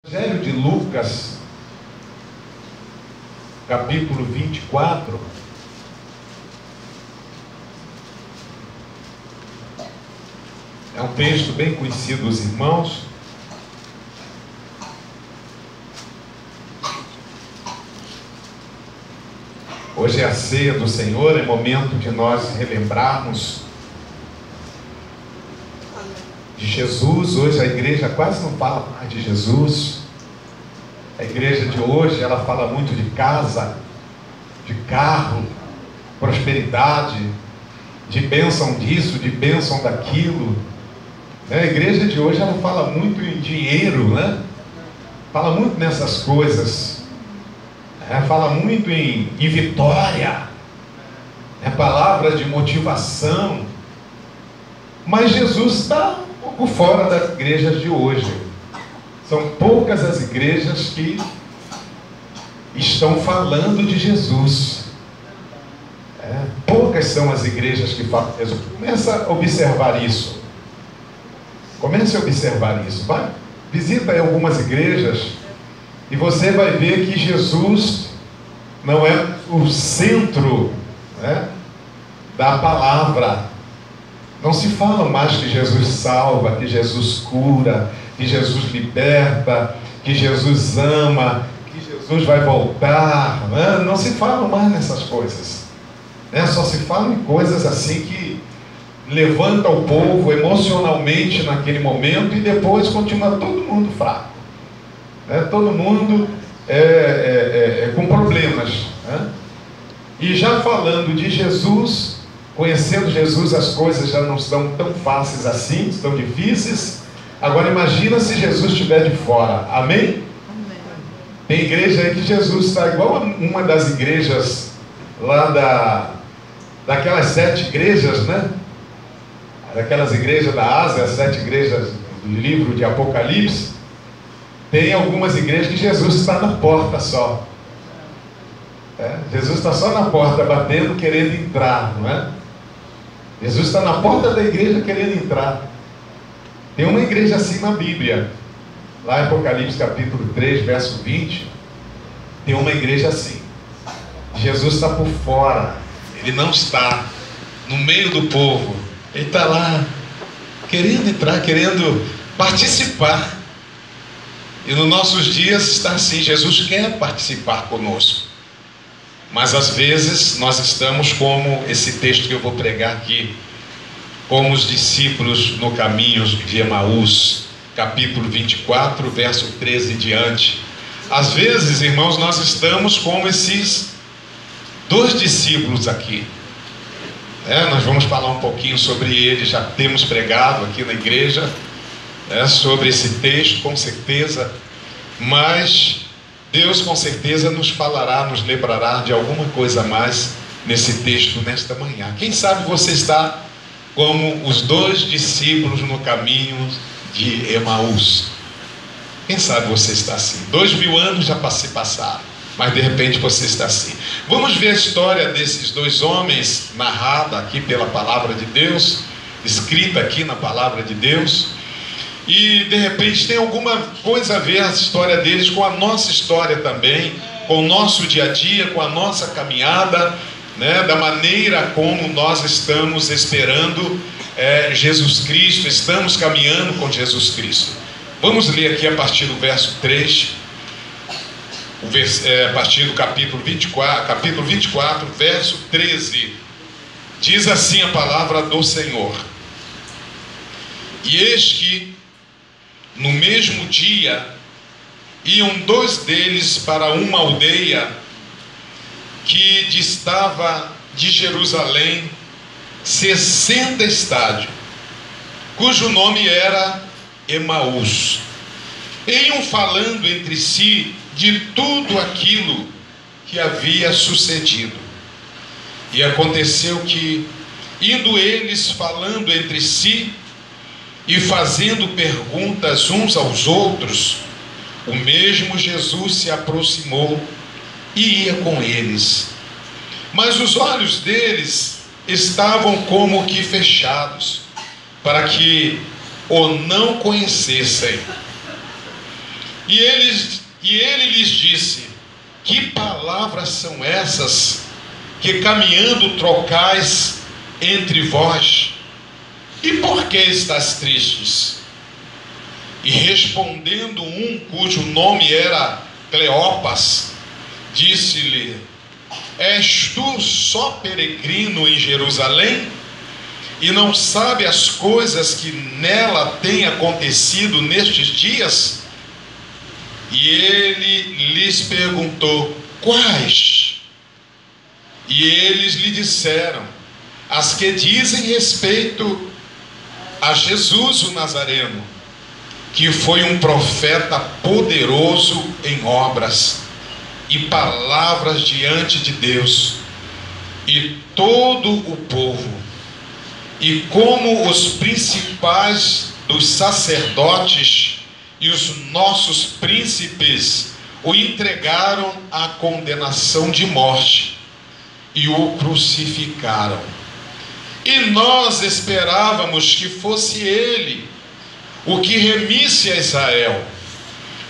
Evangelho de Lucas, capítulo 24, é um texto bem conhecido dos irmãos. Hoje é a ceia do Senhor, é momento de nós relembrarmos de Jesus. Hoje a igreja quase não fala mais de Jesus. A igreja de hoje, ela fala muito de casa, de carro, prosperidade, de bênção disso, de bênção daquilo. A igreja de hoje, ela fala muito em dinheiro, né? Fala muito nessas coisas. Fala muito em vitória. Palavras de motivação. Mas Jesus está um pouco fora das igrejas de hoje. São poucas as igrejas que estão falando de Jesus. Poucas são as igrejas que falam de Jesus. Começa a observar isso. Comece a observar isso. Vai, visita aí algumas igrejas e você vai ver que Jesus não é o centro, da palavra. Não se fala mais que Jesus salva, que Jesus cura, que Jesus liberta, que Jesus ama, que Jesus vai voltar. Não se fala mais nessas coisas. Só se fala em coisas assim que levanta o povo emocionalmente naquele momento e depois continua todo mundo fraco. Todo mundo com problemas. E já falando de Jesus, conhecendo Jesus, as coisas já não estão tão fáceis assim, estão difíceis. Agora imagina se Jesus estiver de fora. Amém? Amém. Tem igreja aí que Jesus está igual a uma das igrejas lá daquelas 7 igrejas, daquelas igrejas da Ásia, as 7 igrejas do livro de Apocalipse. Tem algumas igrejas que Jesus está na porta só. Jesus está só na porta batendo, querendo entrar, não é? Jesus está na porta da igreja querendo entrar. Tem uma igreja assim na Bíblia, lá em Apocalipse capítulo 3, verso 20, tem uma igreja assim. Jesus está por fora, ele não está no meio do povo, ele está lá, querendo entrar, querendo participar. E nos nossos dias está assim, Jesus quer participar conosco. Mas às vezes nós estamos como esse texto que eu vou pregar aqui, como os discípulos no caminho de Emaús, capítulo 24, verso 13 em diante. Às vezes, irmãos, nós estamos como esses 2 discípulos aqui. Nós vamos falar um pouquinho sobre eles, já temos pregado aqui na igreja, sobre esse texto, com certeza. Mas Deus com certeza nos falará, nos lembrará de alguma coisa a mais nesse texto nesta manhã. Quem sabe você está como os 2 discípulos no caminho de Emaús. Quem sabe você está assim. 2000 anos já se passaram, mas de repente você está assim. Vamos ver a história desses 2 homens, narrada aqui pela palavra de Deus, escrita aqui na palavra de Deus. E de repente tem alguma coisa a ver a história deles com a nossa história também, com o nosso dia a dia, com a nossa caminhada, da maneira como nós estamos esperando Jesus Cristo, estamos caminhando com Jesus Cristo. Vamos ler aqui a partir do verso 3, a partir do capítulo 24, verso 13. Diz assim a palavra do Senhor: E eis que no mesmo dia iam 2 deles para uma aldeia que distava de Jerusalém 60 estádios, cujo nome era Emaús. Iam falando entre si de tudo aquilo que havia sucedido. E aconteceu que, indo eles falando entre si e fazendo perguntas uns aos outros, o mesmo Jesus se aproximou e ia com eles. Mas os olhos deles estavam como que fechados, para que o não conhecessem. E ele lhes disse: que palavras são essas que caminhando trocais entre vós? E por que estáis tristes? E respondendo um cujo nome era Cleopas, disse-lhe: és tu só peregrino em Jerusalém, e não sabe as coisas que nela têm acontecido nestes dias? E ele lhes perguntou: quais? E eles lhe disseram: as que dizem respeito a Jesus o Nazareno, que foi um profeta poderoso em obras e palavras diante de Deus e todo o povo, e como os principais dos sacerdotes e os nossos príncipes o entregaram à condenação de morte e o crucificaram. E nós esperávamos que fosse ele o que remisse a Israel.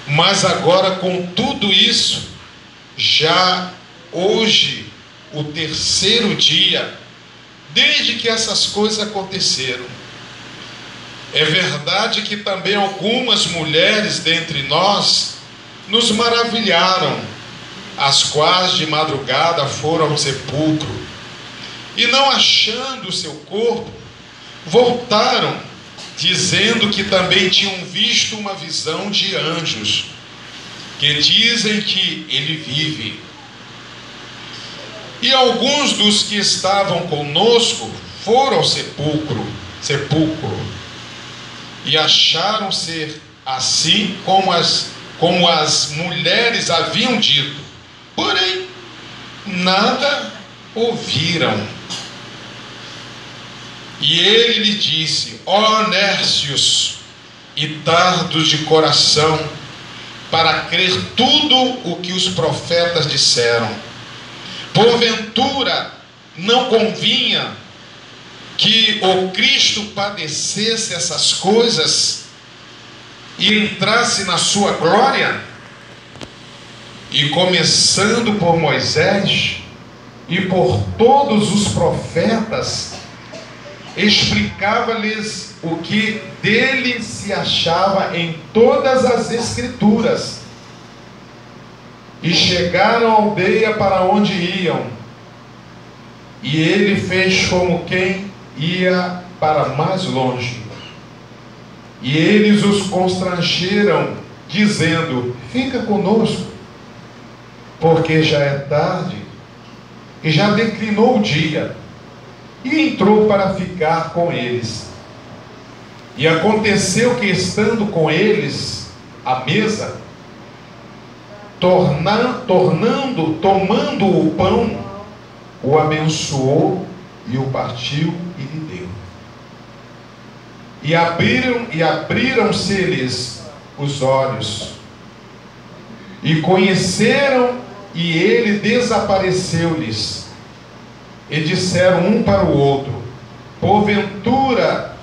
Mas agora, com tudo isso, já hoje, o terceiro dia, desde que essas coisas aconteceram. É verdade que também algumas mulheres dentre nós nos maravilharam, as quais de madrugada foram ao sepulcro, e não achando o seu corpo, voltaram, dizendo que também tinham visto uma visão de anjos, que dizem que ele vive. E alguns dos que estavam conosco foram ao sepulcro, e acharam ser assim como as mulheres haviam dito, porém nada ouviram. E ele lhe disse: ó nércios e tardos de coração, para crer tudo o que os profetas disseram. Porventura não convinha que o Cristo padecesse essas coisas e entrasse na sua glória? E começando por Moisés e por todos os profetas, explicava-lhes o que dele se achava em todas as Escrituras. E chegaram à aldeia para onde iam, e ele fez como quem ia para mais longe. E eles os constrangeram, dizendo: fica conosco, porque já é tarde, e já declinou o dia. E entrou para ficar com eles. E aconteceu que, estando com eles à mesa, tomando o pão, o abençoou e o partiu e lhe deu. E abriram-se-lhes os olhos, e conheceram, e ele desapareceu-lhes. E disseram um para o outro: porventura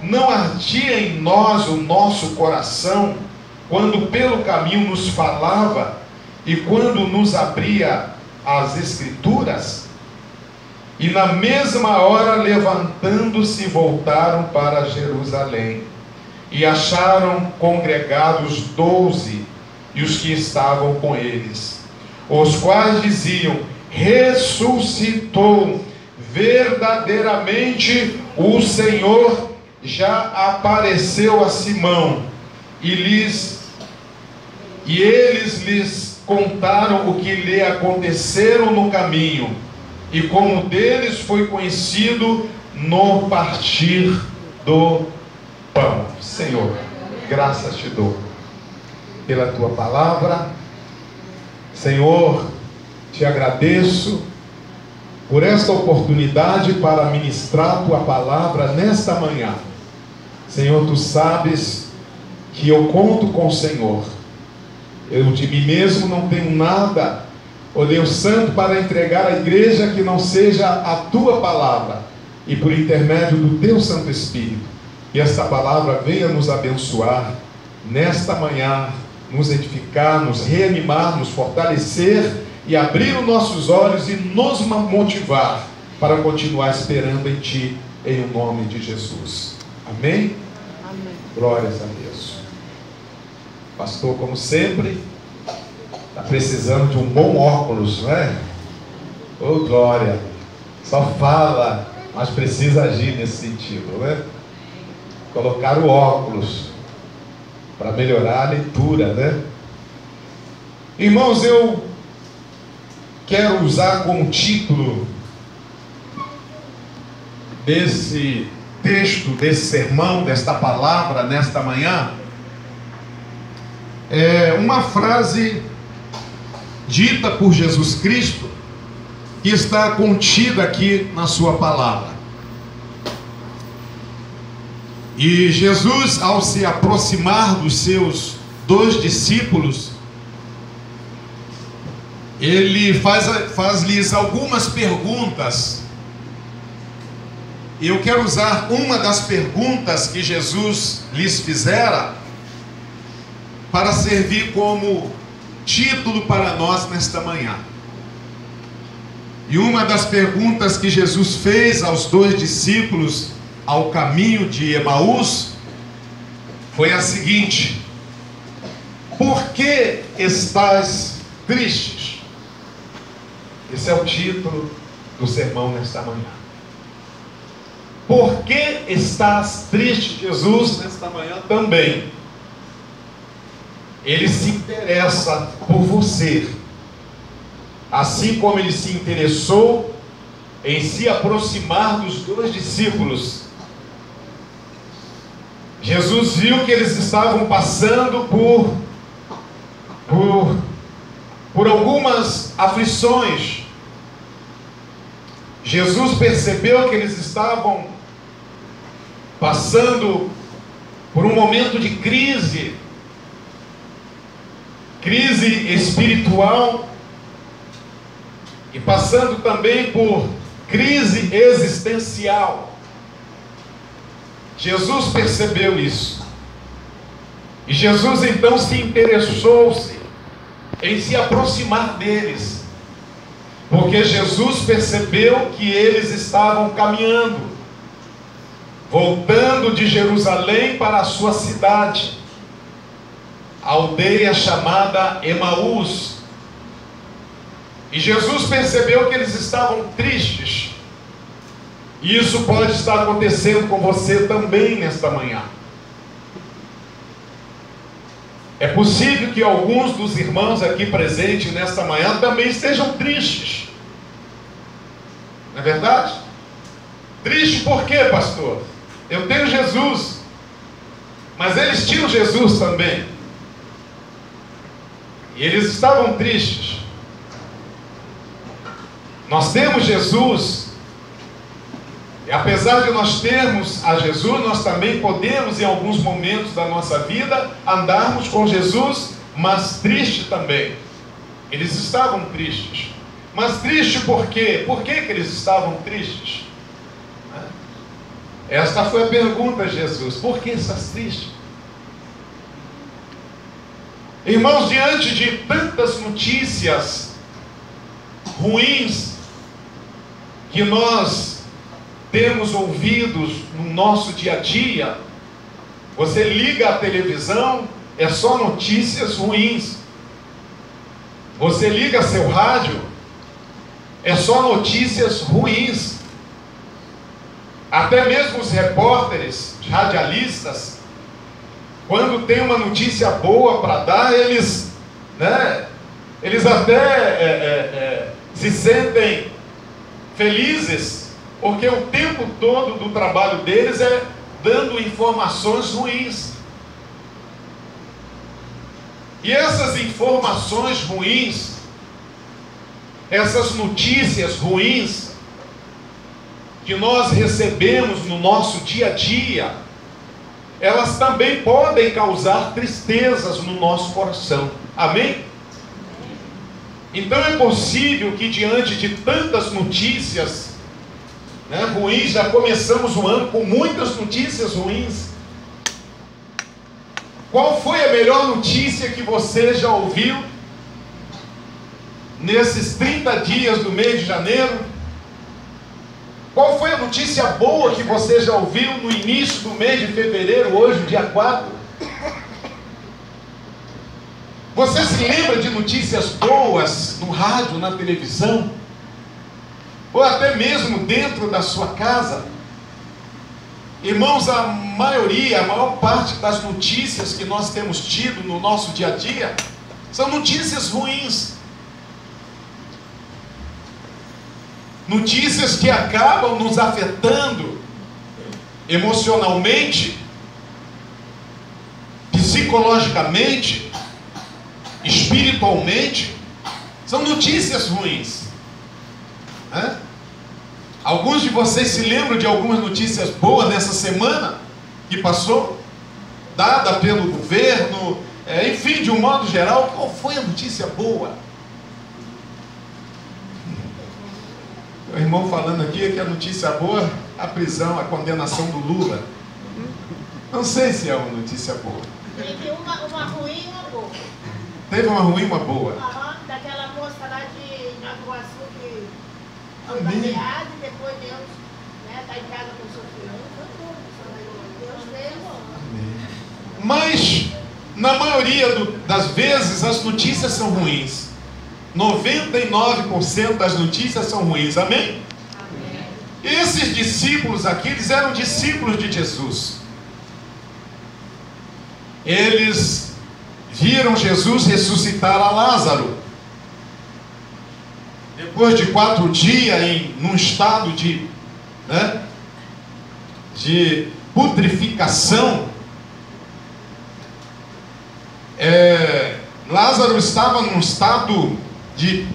não ardia em nós o nosso coração, quando pelo caminho nos falava, e quando nos abria as Escrituras? E na mesma hora, levantando-se, voltaram para Jerusalém, e acharam congregados 12, e os que estavam com eles, os quais diziam: ressuscitou, verdadeiramente o Senhor já apareceu a Simão. E eles lhes contaram o que lhe aconteceram no caminho, e como deles foi conhecido no partir do pão. Senhor, graças te dou pela tua palavra. Senhor, te agradeço por esta oportunidade para ministrar tua palavra nesta manhã. Senhor, tu sabes que eu conto com o Senhor. Eu de mim mesmo não tenho nada, ó Deus Santo, para entregar à igreja que não seja a tua palavra, e por intermédio do teu Santo Espírito, que esta palavra venha nos abençoar nesta manhã, nos edificar, nos reanimar, nos fortalecer e abrir os nossos olhos e nos motivar para continuar esperando em Ti, em o nome de Jesus. Amém? Amém. Glórias a Deus. Pastor, como sempre, está precisando de um bom óculos, não é? Oh, glória! Só fala, mas precisa agir nesse sentido, né? Colocar o óculos para melhorar a leitura, né? Irmãos, eu quero usar como título desse texto, desse sermão, desta palavra, nesta manhã, uma frase dita por Jesus Cristo, que está contida aqui na sua palavra. E Jesus, ao se aproximar dos seus 2 discípulos, ele faz-lhes algumas perguntas. E eu quero usar uma das perguntas que Jesus lhes fizera para servir como título para nós nesta manhã. E uma das perguntas que Jesus fez aos 2 discípulos ao caminho de Emaús foi a seguinte: por que estás tristes? Esse é o título do sermão nesta manhã. Por que estás triste? Jesus, nesta manhã também, Ele se interessa por você, assim como Ele se interessou em se aproximar dos 2 discípulos. Jesus viu que eles estavam passando por algumas aflições. Jesus percebeu que eles estavam passando por um momento de crise espiritual, e passando também por crise existencial. Jesus percebeu isso. E Jesus então se interessou-se em se aproximar deles, porque Jesus percebeu que eles estavam caminhando, voltando de Jerusalém para a sua cidade, a aldeia chamada Emaús. E Jesus percebeu que eles estavam tristes. E isso pode estar acontecendo com você também nesta manhã. É possível que alguns dos irmãos aqui presentes nesta manhã também estejam tristes. Não é verdade? Triste por quê, pastor? Eu tenho Jesus. Mas eles tinham Jesus também. E eles estavam tristes. Nós temos Jesus. E apesar de nós termos a Jesus, nós também podemos, em alguns momentos da nossa vida, andarmos com Jesus, mas triste também. Eles estavam tristes. Mas triste por quê? Por que eles estavam tristes? Esta foi a pergunta de Jesus. Por que estás triste? Irmãos, diante de tantas notícias ruins que nós temos ouvidos no nosso dia a dia, você liga a televisão, é só notícias ruins. Você liga seu rádio, é só notícias ruins. Até mesmo os repórteres, radialistas, quando tem uma notícia boa para dar, eles até se sentem felizes, porque o tempo todo do trabalho deles é dando informações ruins. E essas informações ruins, essas notícias ruins que nós recebemos no nosso dia a dia, elas também podem causar tristezas no nosso coração. Amém? Então é possível que diante de tantas notícias ruins, já começamos o ano com muitas notícias ruins. Qual foi a melhor notícia que você já ouviu nesses 30 dias do mês de janeiro? Qual foi a notícia boa que você já ouviu no início do mês de fevereiro, hoje, dia 4? Você se lembra de notícias boas no rádio, na televisão? Ou até mesmo dentro da sua casa? Irmãos, a maior parte das notícias que nós temos tido no nosso dia a dia são notícias ruins. Notícias que acabam nos afetando emocionalmente, psicologicamente, espiritualmente. São notícias ruins. Alguns de vocês se lembram de algumas notícias boas nessa semana que passou, dada pelo governo, enfim, de um modo geral. Qual foi a notícia boa? O irmão falando aqui que a notícia boa, a prisão, a condenação do Lula. Não sei se é uma notícia boa. Teve uma ruim e uma boa. Teve uma ruim e uma boa. Daquela moça lá de Nova Iguaçu que foi Amém. baseada e depois Deus está em casa com o seu filho. Deus veio. Mas, na maioria das vezes, as notícias são ruins. 99% das notícias são ruins. Amém? Amém. Esses discípulos aqui, eles eram discípulos de Jesus. Eles viram Jesus ressuscitar a Lázaro. Depois de 4 dias num estado de putrificação, Lázaro estava num estado de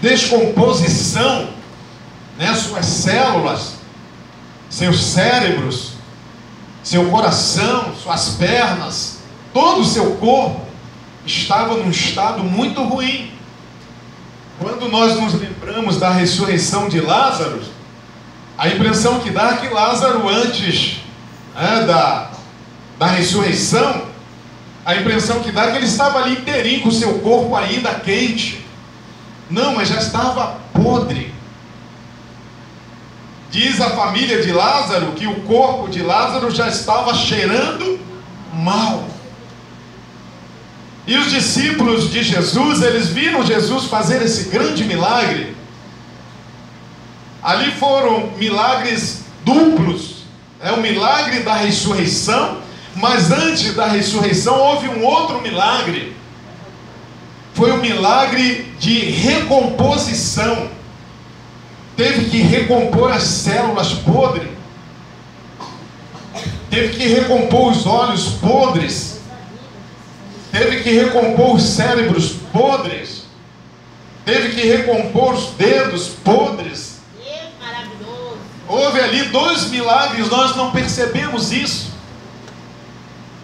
descomposição, suas células, seus cérebros, seu coração, suas pernas, todo o seu corpo estava num estado muito ruim. Quando nós nos lembramos da ressurreição de Lázaro, a impressão que dá é que Lázaro, antes da ressurreição, a impressão que dá é que ele estava ali inteirinho, com o seu corpo ainda quente. Não, mas já estava podre. Diz a família de Lázaro que o corpo de Lázaro já estava cheirando mal. E os discípulos de Jesus, eles viram Jesus fazer esse grande milagre. Ali foram milagres duplos. O milagre da ressurreição, mas antes da ressurreição houve um outro milagre. Foi um milagre de recomposição. Teve que recompor as células podres. Teve que recompor os olhos podres. Teve que recompor os cérebros podres. Teve que recompor os dedos podres. Maravilhoso. Houve ali 2 milagres, nós não percebemos isso.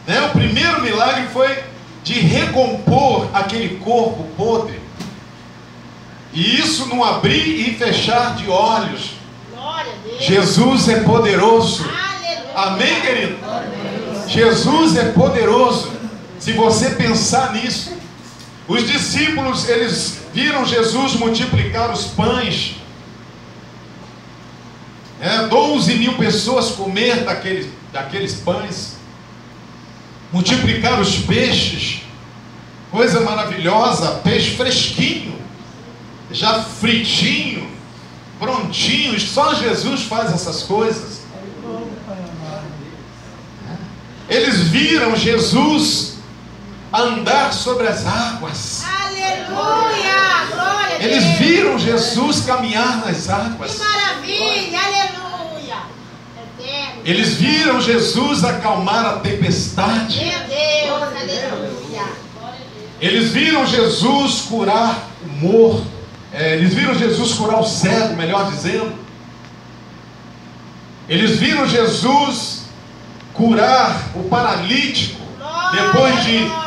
O primeiro milagre foi de recompor aquele corpo podre. E isso num abrir e fechar de olhos. Glória a Deus. Jesus é poderoso. Aleluia. Amém, querido? Jesus é poderoso. Se você pensar nisso. Os discípulos, eles viram Jesus multiplicar os pães. 12 mil pessoas comer daqueles pães. Multiplicar os peixes. Coisa maravilhosa. Peixe fresquinho. Já fritinho. Prontinho. Só Jesus faz essas coisas. Eles viram Jesus andar sobre as águas. Aleluia! Glória a Deus! Eles viram Jesus caminhar nas Que águas. maravilha! Aleluia! Eterno. Eles viram Jesus acalmar a tempestade. Meu Deus! Aleluia! Eles viram Jesus curar o morto. Eles viram Jesus curar o cego, melhor dizendo. Eles viram Jesus curar o paralítico. Glória, Depois de glória.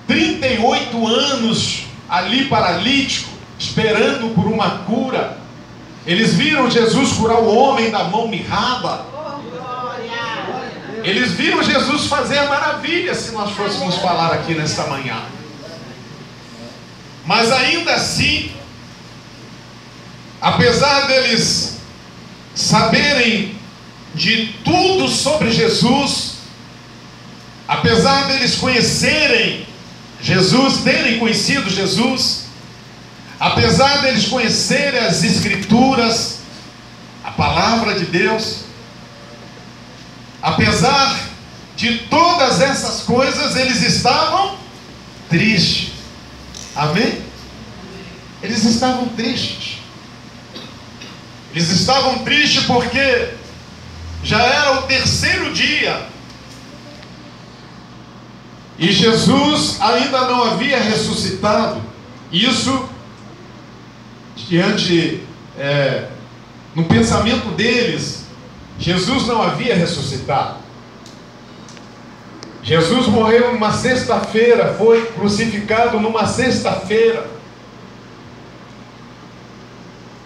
38 anos ali paralítico, esperando por uma cura. Eles viram Jesus curar o homem da mão mirrada. Oh, glória! Eles viram Jesus fazer maravilhas, se nós fôssemos falar aqui nesta manhã. Mas ainda assim, apesar deles saberem de tudo sobre Jesus, apesar deles conhecerem Jesus, terem conhecido Jesus, apesar deles conhecerem as Escrituras, a palavra de Deus, apesar de todas essas coisas, eles estavam tristes. Amém? Eles estavam tristes. Eles estavam tristes porque já era o terceiro dia e Jesus ainda não havia ressuscitado. Isso diante, no pensamento deles, Jesus não havia ressuscitado. Jesus morreu numa sexta-feira, foi crucificado numa sexta-feira,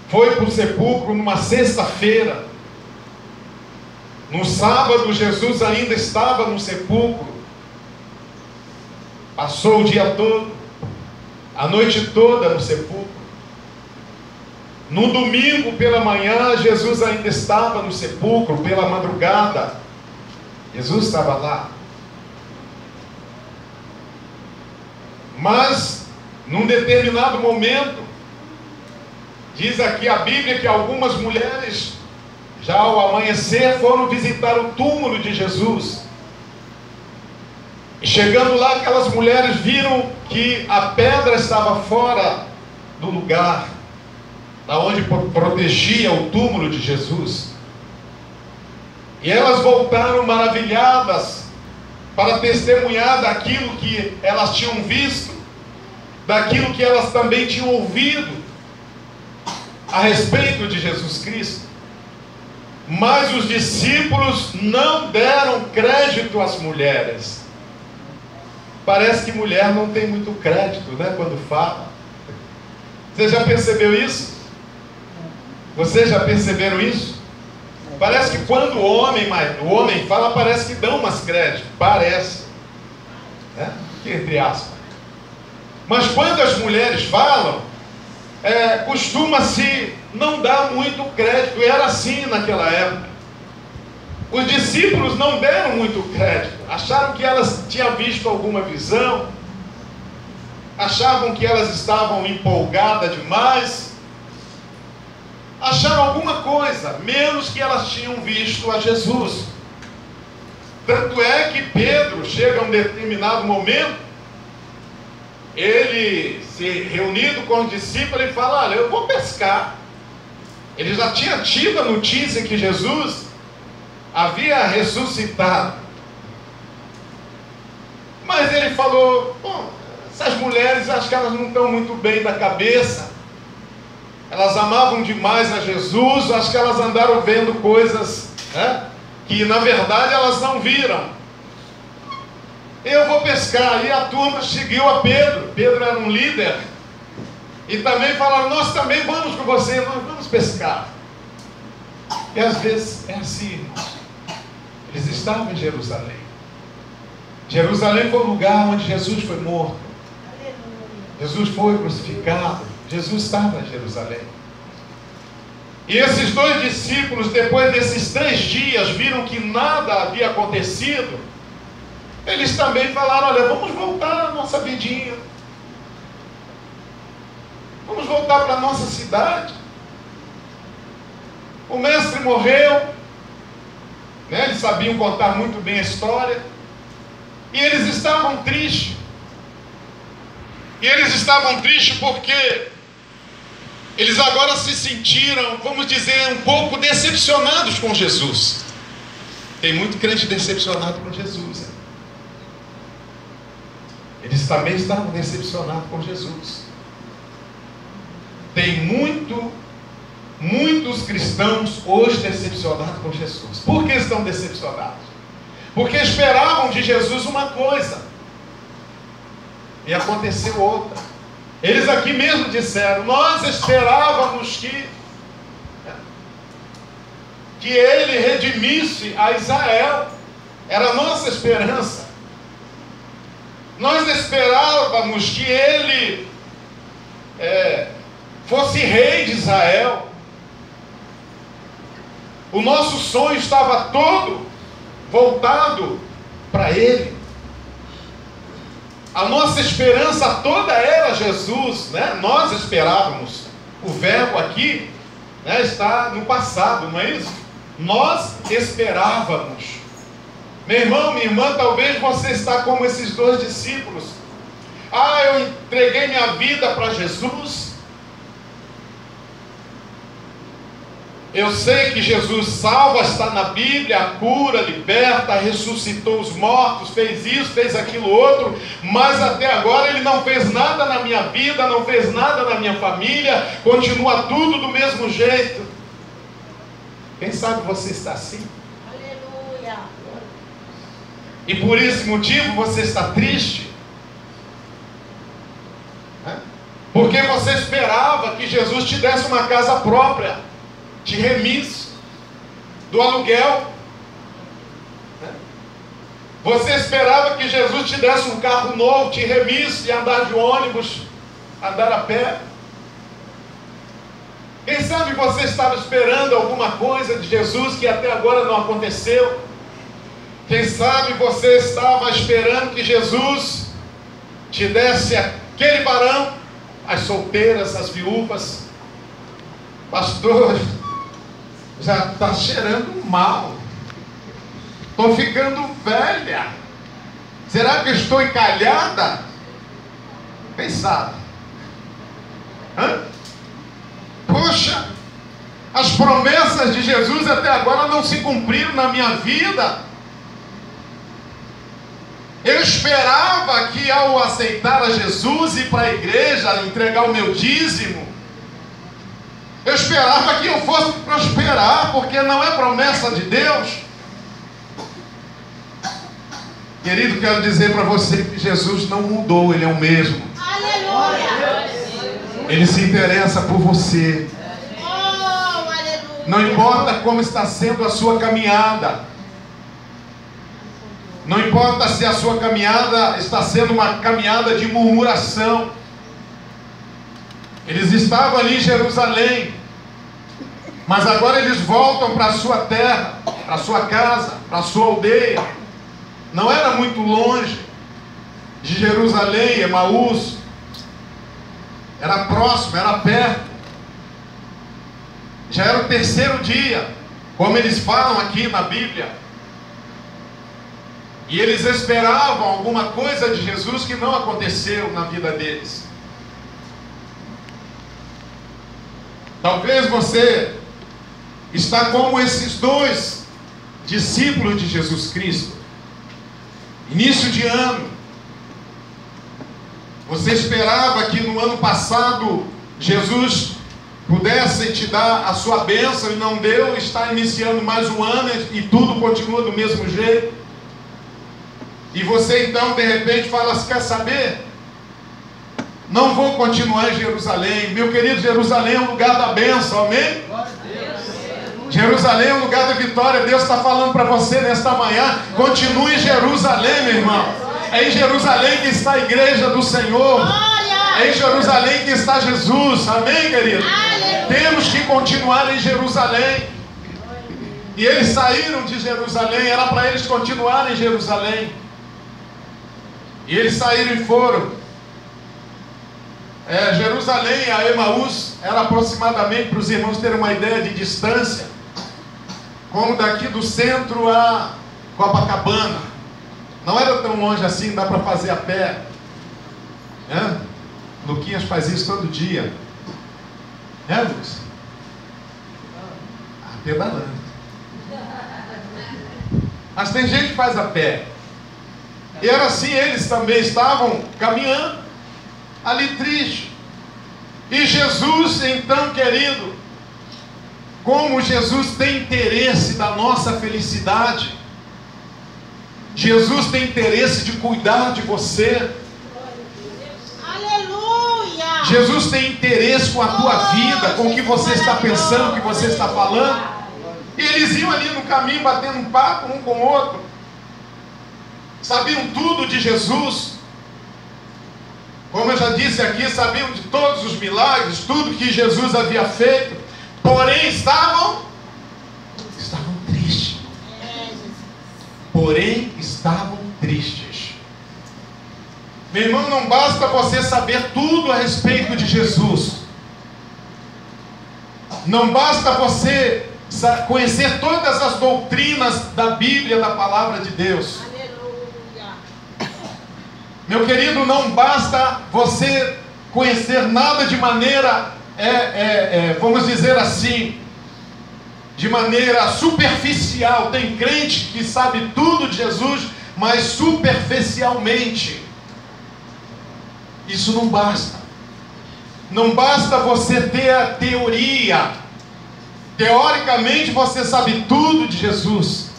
foi para o sepulcro numa sexta-feira. No sábado, Jesus ainda estava no sepulcro, passou o dia todo, a noite toda no sepulcro. No domingo pela manhã, Jesus ainda estava no sepulcro, pela madrugada, Jesus estava lá. Mas, num determinado momento, diz aqui a Bíblia que algumas mulheres, já ao amanhecer, foram visitar o túmulo de Jesus. E chegando lá, aquelas mulheres viram que a pedra estava fora do lugar, da onde protegia o túmulo de Jesus. E elas voltaram maravilhadas para testemunhar daquilo que elas tinham visto, daquilo que elas também tinham ouvido a respeito de Jesus Cristo. Mas os discípulos não deram crédito às mulheres. Parece que mulher não tem muito crédito, né, quando fala. Você já percebeu isso? Vocês já perceberam isso? Parece que quando o homem fala, parece que dão mais crédito. Parece, né? Entre aspas. Mas quando as mulheres falam, costuma-se não dar muito crédito. Era assim naquela época. Os discípulos não deram muito crédito. Acharam que elas tinham visto alguma visão, achavam que elas estavam empolgadas demais, acharam alguma coisa, menos que elas tinham visto a Jesus. Tanto é que Pedro chega a um determinado momento, ele se reunido com os discípulos, ele fala: olha, eu vou pescar. Ele já tinha tido a notícia que Jesus havia ressuscitado. Mas ele falou: bom, essas mulheres, acho que elas não estão muito bem da cabeça. Elas amavam demais a Jesus, acho que elas andaram vendo coisas, né, que na verdade elas não viram. Eu vou pescar. E a turma seguiu a Pedro. Pedro era um líder. E também falaram: nós também vamos com você, nós vamos pescar. E às vezes é assim, irmãos. Eles estavam em Jerusalém. Jerusalém foi o lugar onde Jesus foi morto. Jesus foi crucificado. Jesus estava em Jerusalém. E esses dois discípulos, depois desses 3 dias, viram que nada havia acontecido. Eles também falaram: olha, vamos voltar à nossa vidinha. Vamos voltar para a nossa cidade. O mestre morreu, né? Eles sabiam contar muito bem a história. E eles estavam tristes. E eles estavam tristes porque eles agora se sentiram, vamos dizer, um pouco decepcionados com Jesus. Tem muito crente decepcionado com Jesus, né? Eles também estavam decepcionados com Jesus. Tem muitos cristãos hoje decepcionados com Jesus. Por que estão decepcionados? Porque esperavam de Jesus uma coisa e aconteceu outra. Eles aqui mesmo disseram: nós esperávamos que ele redimisse a Israel. Era a nossa esperança. Nós esperávamos que ele fosse rei de Israel. O nosso sonho estava todo voltado para ele. A nossa esperança toda era Jesus, né? Nós esperávamos. O verbo aqui, né, está no passado, não é isso? Nós esperávamos. Meu irmão, minha irmã, talvez você está como esses dois discípulos. Eu entreguei minha vida para Jesus. Eu sei que Jesus salva, está na Bíblia, cura, liberta, ressuscitou os mortos, fez isso, fez aquilo outro, mas até agora Ele não fez nada na minha vida, não fez nada na minha família, continua tudo do mesmo jeito. Quem sabe você está assim? Aleluia. E por esse motivo você está triste? Porque você esperava que Jesus te desse uma casa própria, te remisse do aluguel. Você esperava que Jesus te desse um carro novo, te remisse de andar de ônibus, andar a pé. Quem sabe você estava esperando alguma coisa de Jesus que até agora não aconteceu. Quem sabe você estava esperando que Jesus te desse aquele varão, as solteiras, as viúvas. Pastor, já está cheirando mal. Estou ficando velha. Será que eu estou encalhada? Quem sabe? Poxa, as promessas de Jesus até agora não se cumpriram na minha vida. Eu esperava que ao aceitar a Jesus, ir para a igreja, entregar o meu dízimo, eu esperava que eu fosse prosperar, porque não é promessa de Deus. Querido, quero dizer para você que Jesus não mudou, Ele é o mesmo. Aleluia. Ele se interessa por você. Oh, aleluia. Não importa como está sendo a sua caminhada. Não importa se a sua caminhada está sendo uma caminhada de murmuração. Eles estavam ali em Jerusalém, mas agora eles voltam para a sua terra, para a sua casa, para a sua aldeia. Não era muito longe de Jerusalém, Emaús. Era próximo, era perto. Já era o terceiro dia, como eles falam aqui na Bíblia. E eles esperavam alguma coisa de Jesus que não aconteceu na vida deles. Talvez você está como esses dois discípulos de Jesus Cristo. Início de ano. Você esperava que no ano passado Jesus pudesse te dar a sua bênção e não deu. Está iniciando mais um ano e tudo continua do mesmo jeito. E você então de repente fala assim, quer saber? Não vou continuar em Jerusalém. Meu querido, Jerusalém é um lugar da bênção, amém? Jerusalém é um lugar da vitória. Deus está falando para você nesta manhã, continue em Jerusalém, meu irmão. É em Jerusalém que está a igreja do Senhor. É em Jerusalém que está Jesus, amém, querido? Temos que continuar em Jerusalém. E eles saíram de Jerusalém, era para eles continuarem em Jerusalém. E eles saíram e foram. Jerusalém a Emaús era aproximadamente, para os irmãos terem uma ideia de distância, como daqui do centro a Copacabana. Não era tão longe assim, dá para fazer a pé. Luquinhas faz isso todo dia. Lucas? Pedalando. Mas tem gente que faz a pé. E era assim, eles também estavam caminhando, ali triste. E Jesus, então, querido, como Jesus tem interesse da nossa felicidade, Jesus tem interesse de cuidar de você. Aleluia! Jesus tem interesse com a tua vida, com o que você está pensando, o que você está falando. E eles iam ali no caminho, batendo um papo um com o outro. sabiam tudo de Jesus. Como eu já disse aqui, sabiam de todos os milagres, tudo que Jesus havia feito, porém estavam tristes. Porém estavam tristes. Meu irmão, não basta você saber tudo a respeito de Jesus. Não basta você conhecer todas as doutrinas da Bíblia, da palavra de Deus. Meu querido, não basta você conhecer nada de maneira, vamos dizer assim, de maneira superficial. Tem crente que sabe tudo de Jesus, mas superficialmente. Isso não basta. Não basta você ter a teoria. Teoricamente você sabe tudo de Jesus.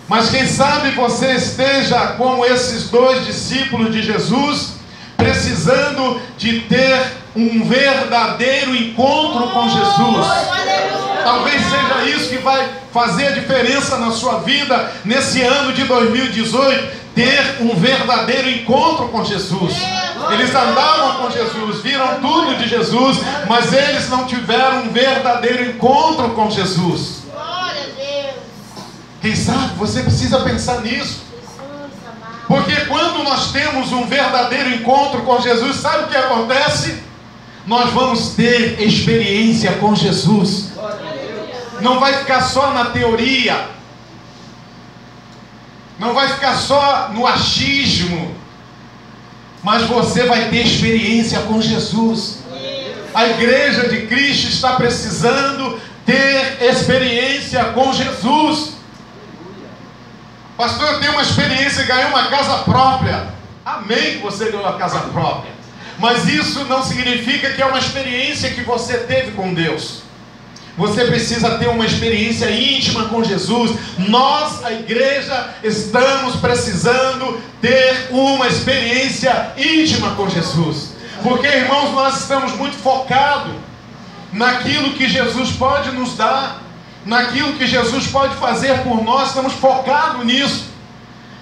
Mas quem sabe você esteja como esses dois discípulos de Jesus, precisando de ter um verdadeiro encontro com Jesus. Talvez seja isso que vai fazer a diferença na sua vida nesse ano de 2018, ter um verdadeiro encontro com Jesus. Eles andavam com Jesus, viram tudo de Jesus, mas eles não tiveram um verdadeiro encontro com Jesus. Quem sabe você precisa pensar nisso. Porque quando nós temos um verdadeiro encontro com Jesus, sabe o que acontece? Nós vamos ter experiência com Jesus. Não vai ficar só na teoria. Não vai ficar só no achismo. Mas você vai ter experiência com Jesus. A igreja de Cristo está precisando ter experiência com Jesus. Pastor, eu tenho uma experiência, ganhei uma casa própria. Amém que você ganhou a casa própria. Mas isso não significa que é uma experiência que você teve com Deus. Você precisa ter uma experiência íntima com Jesus. Nós, a igreja, estamos precisando ter uma experiência íntima com Jesus. Porque, irmãos, nós estamos muito focados naquilo que Jesus pode nos dar, naquilo que Jesus pode fazer por nós. Estamos focados nisso.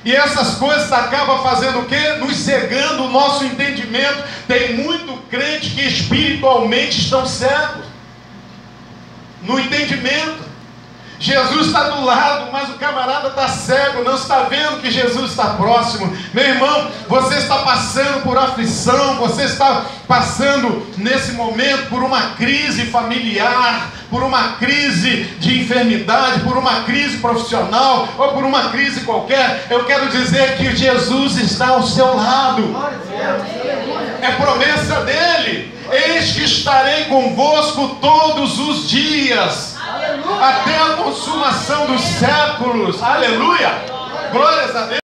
E essas coisas acabam fazendo o quê? Nos cegando o nosso entendimento. Tem muito crente que espiritualmente estão cegos no entendimento. Jesus está do lado, mas o camarada está cego, não está vendo que Jesus está próximo. Meu irmão, você está passando por aflição, você está passando nesse momento por uma crise familiar, por uma crise de enfermidade, por uma crise profissional ou por uma crise qualquer. Eu quero dizer que Jesus está ao seu lado. É promessa dele. Eis que estarei convosco todos os dias, até a consumação dos séculos. Aleluia! Glórias a Deus.